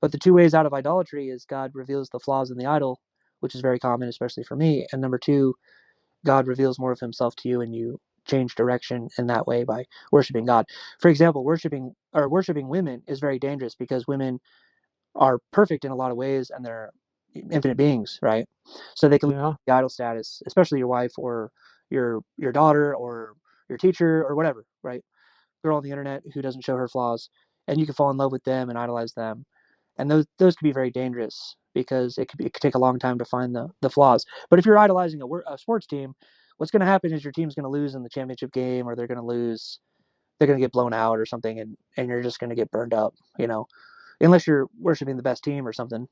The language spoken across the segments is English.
But the two ways out of idolatry is God reveals the flaws in the idol, which is very common, especially for me. And number two, God reveals more of himself to you and you change direction in that way by worshiping God. For example, worshiping women is very dangerous because women are perfect in a lot of ways and they're infinite beings, right? So they can live Yeah. the idol status, especially your wife or your daughter or your teacher or whatever, right? Girl on the internet who doesn't show her flaws, and you can fall in love with them and idolize them, and those can be very dangerous because it could take a long time to find the flaws. But if you're idolizing a sports team, what's going to happen is your team's going to lose in the championship game, or they're going to lose, they're going to get blown out or something, and you're just going to get burned up, unless you're worshiping the best team or something.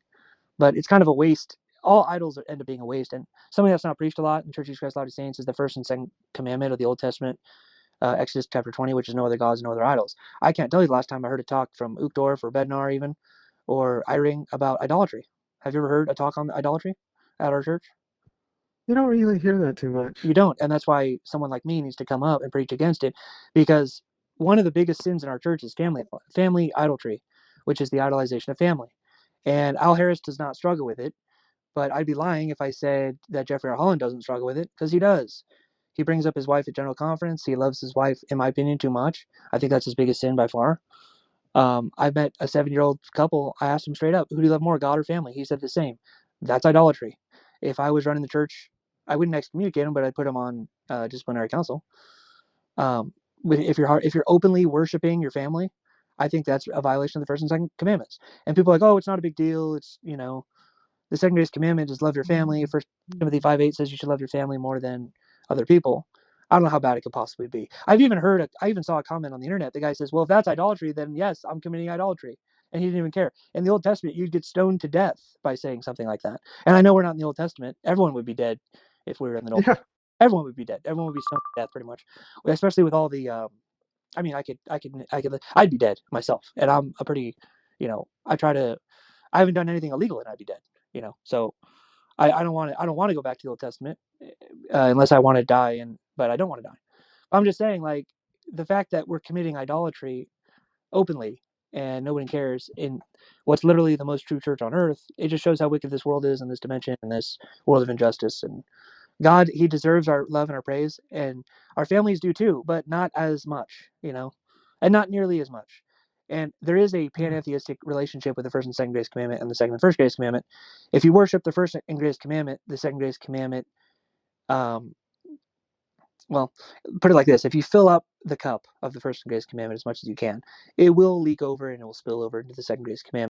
But it's kind of a waste. All idols end up being a waste, and something that's not preached a lot in Church of Jesus Christ of Latter-day Saints is the first and second commandment of the Old Testament, Exodus chapter 20, which is no other gods, no other idols. I can't tell you the last time I heard a talk from Uchtdorf or Bednar even, or Eyring about idolatry. Have you ever heard a talk on idolatry at our church? You don't really hear that too much. You don't, and that's why someone like me needs to come up and preach against it, because one of the biggest sins in our church is family idolatry, which is the idolization of family. And Al Harris does not struggle with it, but I'd be lying if I said that Jeffrey R. Holland doesn't struggle with it, because he does. He brings up his wife at General Conference. He loves his wife, in my opinion, too much. I think that's his biggest sin by far. I met a 7-year-old couple. I asked him straight up, who do you love more, God or family? He said the same. That's idolatry. If I was running the church, I wouldn't excommunicate him, but I'd put him on disciplinary council. Um, if you're openly worshiping your family, I think that's a violation of the first and second commandments. And people are like, oh, it's not a big deal. It's the second greatest commandment is love your family. First Timothy 5:8 says you should love your family more than other people. I don't know how bad it could possibly be. I even saw a comment on the internet. The guy says, well, if that's idolatry, then yes, I'm committing idolatry. And he didn't even care. In the Old Testament, you'd get stoned to death by saying something like that. And I know we're not in the Old Testament. Everyone would be dead if we were in the Old Yeah. Everyone would be dead. Everyone would be stoned to death pretty much. Especially with all the I mean, I'd be dead myself. And I'm a pretty, I haven't done anything illegal and I'd be dead, So I don't want to go back to the Old Testament unless I want to die, but I don't want to die. I'm just saying, like, the fact that we're committing idolatry openly and nobody cares in what's literally the most true church on earth, it just shows how wicked this world is in this dimension, in this world of injustice. And God, He deserves our love and our praise, and our families do too, but not as much, and not nearly as much. And there is a pantheistic relationship with the first and second greatest commandment and the second and first greatest commandment. If you worship the first and greatest commandment, the second greatest commandment, um, well, put it like this: if you fill up the cup of the first and greatest commandment as much as you can, it will leak over and it will spill over into the second greatest commandment.